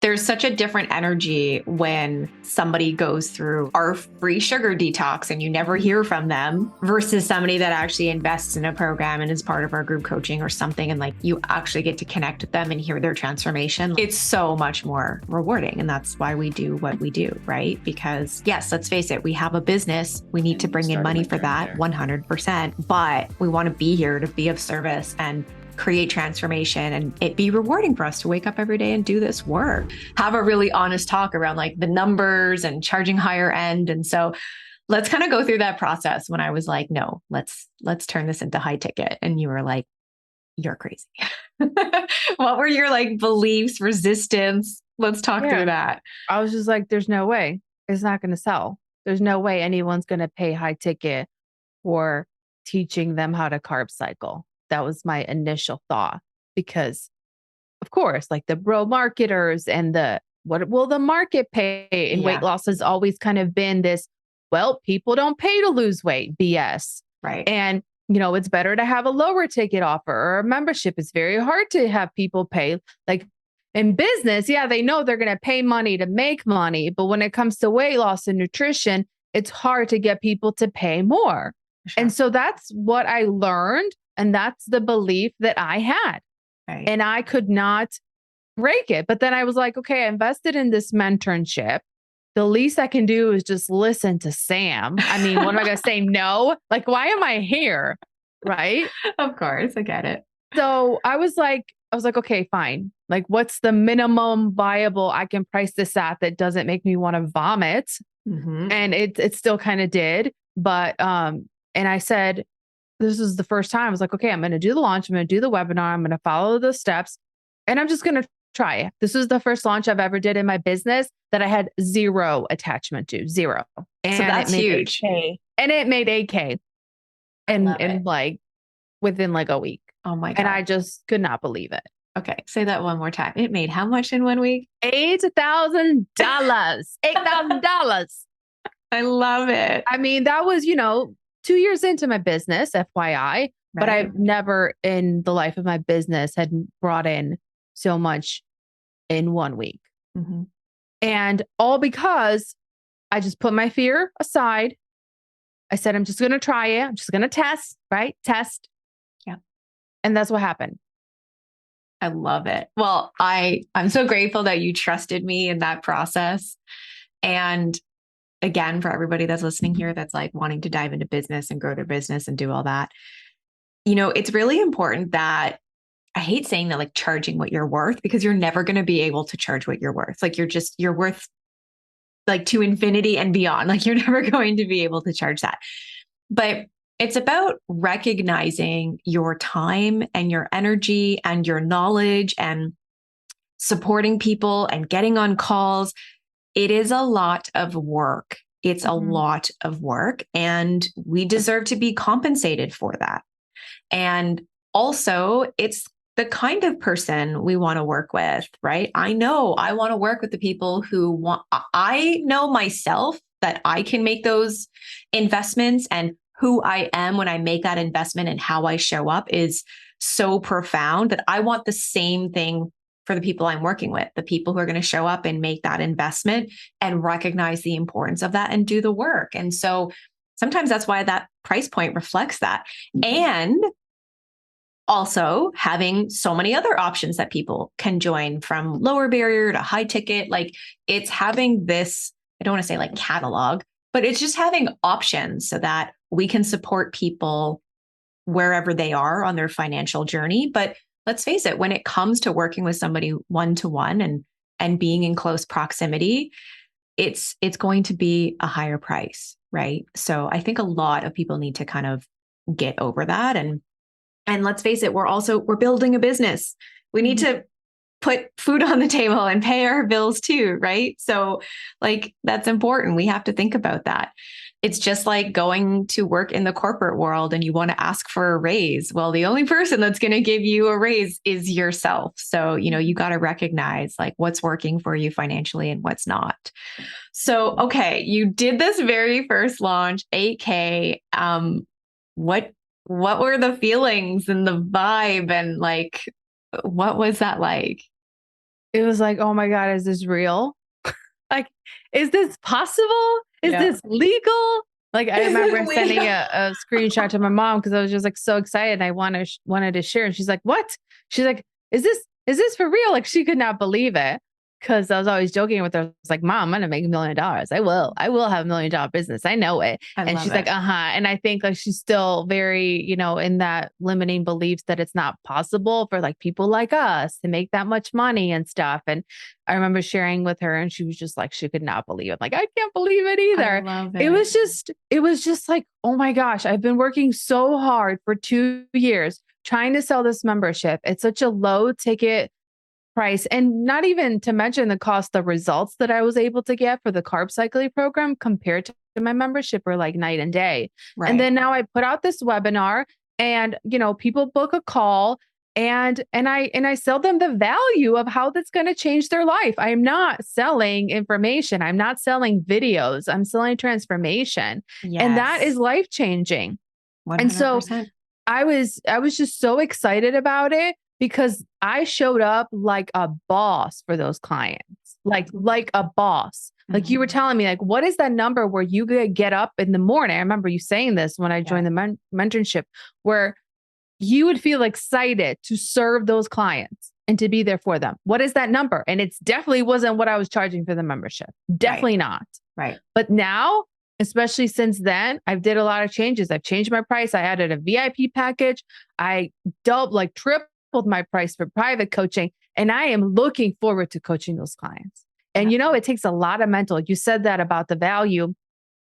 There's such a different energy when somebody goes through our free sugar detox and you never hear from them versus somebody that actually invests in a program and is part of our group coaching or something. And like you actually get to connect with them and hear their transformation. It's so much more rewarding. And that's why we do what we do, right? Because yes, let's face it, we have a business. We need to bring in money for that 100%, but we want to be here to be of service and create transformation and it be rewarding for us to wake up every day and do this work. Have a really honest talk around like the numbers and charging higher end. And so let's kind of go through that process when I was like, no, let's turn this into high ticket. And you were like, you're crazy. What were your like beliefs, resistance? Let's talk through that. I was just like, there's no way it's not going to sell. There's no way anyone's going to pay high ticket for teaching them how to carb cycle. That was my initial thought because of course, like the bro marketers and what will the market pay? And weight loss has always kind of been this, well, people don't pay to lose weight BS. Right. And, it's better to have a lower ticket offer or a membership. It's very hard to have people pay. Like in business, they know they're going to pay money to make money. But when it comes to weight loss and nutrition, it's hard to get people to pay more. Sure. And so that's what I learned. And that's the belief that I had. Right. And I could not break it. But then I was like, okay, I invested in this mentorship. The least I can do is just listen to Sam. I mean, what am I going to say? No? Like, why am I here? Right? Of course. I get it. So I was like, okay, fine. Like, what's the minimum viable I can price this at that doesn't make me want to vomit? Mm-hmm. And it still kind of did. But, and I said, this is the first time I was like, okay, I'm going to do the launch. I'm going to do the webinar. I'm going to follow the steps and I'm just going to try it. This was the first launch I've ever did in my business that I had zero attachment to, zero. And so that's huge. And it made 8K and like within like a week. Oh my God. And I just could not believe it. Okay. Say that one more time. It made how much in 1 week? $8,000. $8,000. I love it. I mean, that was, 2 years into my business, FYI, but I've never in the life of my business had brought in so much in 1 week. Mm-hmm. And all because I just put my fear aside. I said, I'm just going to try it. I'm just going to test, right? Test. Yeah. And that's what happened. I love it. Well, I'm so grateful that you trusted me in that process. And again, for everybody that's listening here, that's like wanting to dive into business and grow their business and do all that, it's really important that I hate saying that like charging what you're worth because you're never going to be able to charge what you're worth. Like you're worth like to infinity and beyond. Like you're never going to be able to charge that. But it's about recognizing your time and your energy and your knowledge and supporting people and getting on calls. It is a lot of work. It's a lot of work and we deserve to be compensated for that. And also it's the kind of person we want to work with, right? I know I want to work with the people I know myself that I can make those investments and who I am when I make that investment and how I show up is so profound that I want the same thing for the people I'm working with, the people who are going to show up and make that investment and recognize the importance of that and do the work. And so sometimes that's why that price point reflects that. And also having so many other options that people can join from lower barrier to high ticket. Like it's having this, I don't want to say like catalog, but it's just having options so that we can support people wherever they are on their financial journey. But let's face it, when it comes to working with somebody one-to-one and being in close proximity, it's going to be a higher price, right? So I think a lot of people need to kind of get over that. And let's face it, we're building a business. We need to put food on the table and pay our bills too, right? So like that's important. We have to think about that. It's just like going to work in the corporate world and you want to ask for a raise. Well, the only person that's going to give you a raise is yourself. So, you got to recognize like what's working for you financially and what's not. So, okay, you did this very first launch, 8K. What were the feelings and the vibe and like, what was that like? it was like, oh my God, is this real? Like, is this possible? Is Yeah. this legal? Like, I Is remember it sending legal? a screenshot to my mom because I was just like so excited. And I wanted to share. And she's like, what? She's like, is this for real? Like, she could not believe it. Cause I was always joking with her. I was like, Mom, I'm gonna make $1 million. I will have $1 million business. I know it. I And love she's like, it. uh-huh. And I think like she's still very, in that limiting beliefs that it's not possible for like people like us to make that much money and stuff. And I remember sharing with her and she was just like, she could not believe it. Like, I can't believe it I either. love It it. was just like, oh my gosh, I've been working so hard for 2 years trying to sell this membership. It's such a low ticket price, and not even to mention the cost, the results that I was able to get for the carb cycling program compared to my membership are like night and day. And Right. then now I put out this webinar and people book a call and I sell them the value of how that's going to change their life. I'm not selling information. I'm not selling videos. I'm selling transformation. And that is Yes. life changing. And so 100%. I was just so excited about it because I showed up like a boss for those clients, like a boss. Like you were Mhm. telling me, like, what is that number where you could get up in the morning? I remember you saying this when I Yeah. joined the mentorship, where you would feel excited to serve those clients and to be there for them. What is that number? And it's definitely wasn't what I was charging for the membership. Right. Definitely not. Right. But now, especially since then, I've did a lot of changes. I've changed my price. I added a VIP package. I tripled my price for private coaching. And I am looking forward to coaching those clients. And Yeah. it takes a lot of mental. You said that about the value.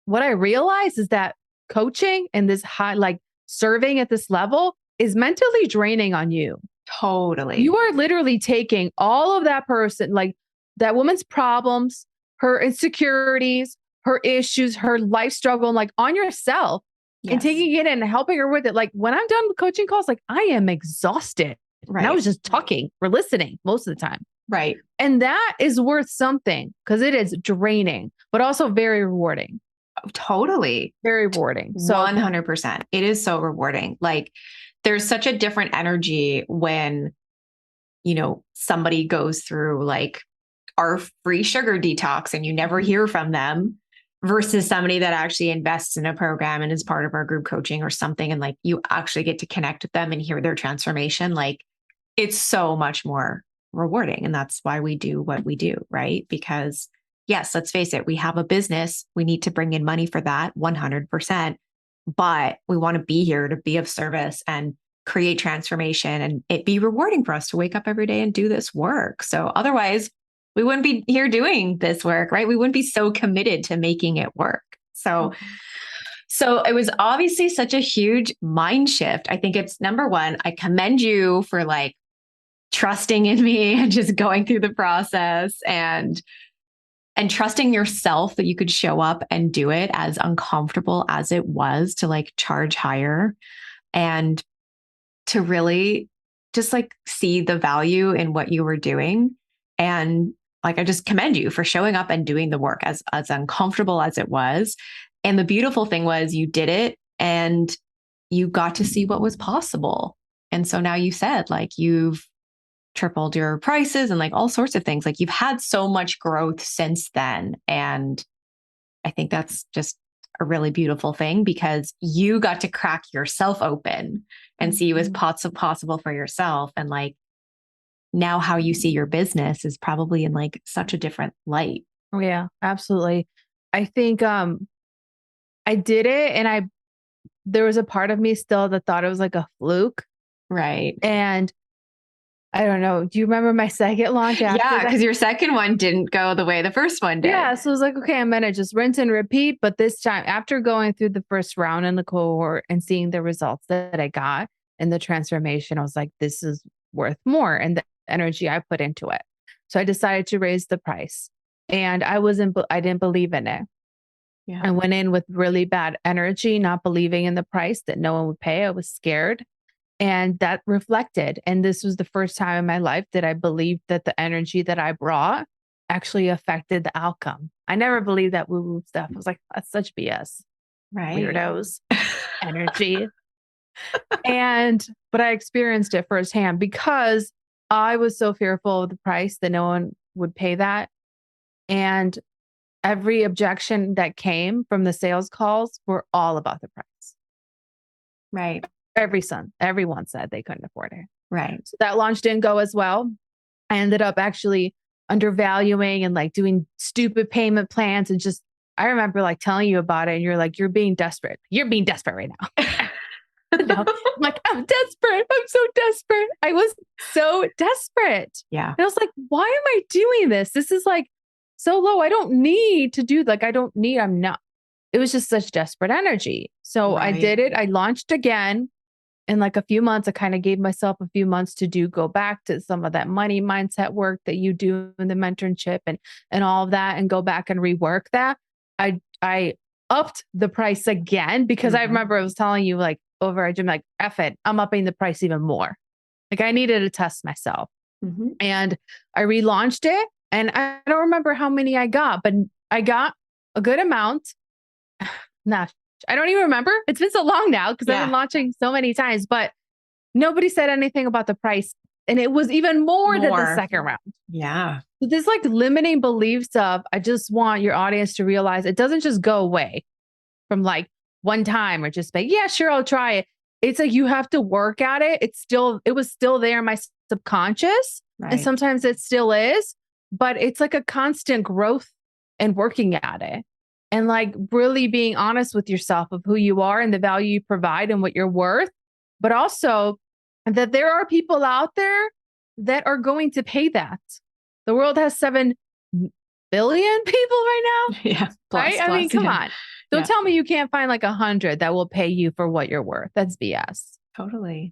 What I realized is that coaching and this high, like serving at this level is mentally draining on you. Totally. You are literally taking all of that person, like that woman's problems, her insecurities, her issues, her life struggle, like on yourself and Yes. taking it and helping her with it. Like when I'm done with coaching calls, like I am exhausted. And I Right. was just talking or listening most of the time. Right. And that is worth something because it is draining, but also very rewarding. Totally. Very rewarding. So 100%. It is so rewarding. Like there's such a different energy when, somebody goes through like our free sugar detox and you never hear from them versus somebody that actually invests in a program and is part of our group coaching or something. And like you actually get to connect with them and hear their transformation. Like it's so much more rewarding. And that's why we do what we do, right? Because yes, let's face it, we have a business. We need to bring in money for that 100%. But we want to be here to be of service and create transformation and it be rewarding for us to wake up every day and do this work. So otherwise, we wouldn't be here doing this work, right? We wouldn't be so committed to making it work. So it was obviously such a huge mind shift. I think it's number one, I commend you for like trusting in me and just going through the process and trusting yourself that you could show up and do it as uncomfortable as it was to like charge higher and to really just like see the value in what you were doing. And like, I just commend you for showing up and doing the work as uncomfortable as it was. And the beautiful thing was you did it and you got to see what was possible. And so now you said like you've tripled your prices and like all sorts of things. Like you've had so much growth since then. And I think that's just a really beautiful thing because you got to crack yourself open and see what's possible for yourself. And like now how you see your business is probably in like such a different light. yeah, absolutely. I think I did it and there was a part of me still that thought it was like a fluke. Right. And I don't know. Do you remember my second launch after Yeah, that? because your second one didn't go the way the first one did. Yeah. So it was like, okay, I'm going to just rinse and repeat. But this time, after going through the first round in the cohort and seeing the results that I got and the transformation, I was like, this is worth more. And the energy I put into it. So I decided to raise the price and I didn't believe in it. Yeah. I went in with really bad energy, not believing in the price that no one would pay. I was scared. And that reflected. And this was the first time in my life that I believed that the energy that I brought actually affected the outcome. I never believed that woo-woo stuff. I was like, that's such BS. Right. Weirdos. Energy. But I experienced it firsthand because I was so fearful of the price that no one would pay that. And every objection that came from the sales calls were all about the price. Right. Everyone said they couldn't afford it. Right. So that launch didn't go as well. I ended up actually undervaluing and like doing stupid payment plans and just, I remember like telling you about it and you're like, you're being desperate. You're being desperate right now. No, I'm like, I'm desperate. I'm so desperate. I was so desperate. Yeah. And I was like, why am I doing this? This is like so low. I don't need to do like, I'm not. It was just such desperate energy. So I did it. I launched again in like a few months. I kind of gave myself a few months to go back to some of that money mindset work that you do in the mentorship and all of that and go back and rework that. I upped the price again because I remember I was telling you like over a gym, like, F it, I'm upping the price even more. Like I needed to test myself. And I relaunched it and I don't remember how many I got, but I got a good amount. Nah, I don't even remember. It's been so long now because I've been launching so many times, but nobody said anything about the price. And it was even more than the second round. Yeah. So this like limiting beliefs of, I just want your audience to realize it doesn't just go away from like one time or just like, yeah, sure, I'll try it. It's like, you have to work at it. It was still there in my subconscious. Right. And sometimes it still is, but it's like a constant growth and working at it. And like really being honest with yourself of who you are and the value you provide and what you're worth, but also that there are people out there that are going to pay that. The world has 7 billion people right now. Yeah. Right? I mean, come on. Don't tell me you can't find like 100 that will pay you for what you're worth. That's BS. Totally.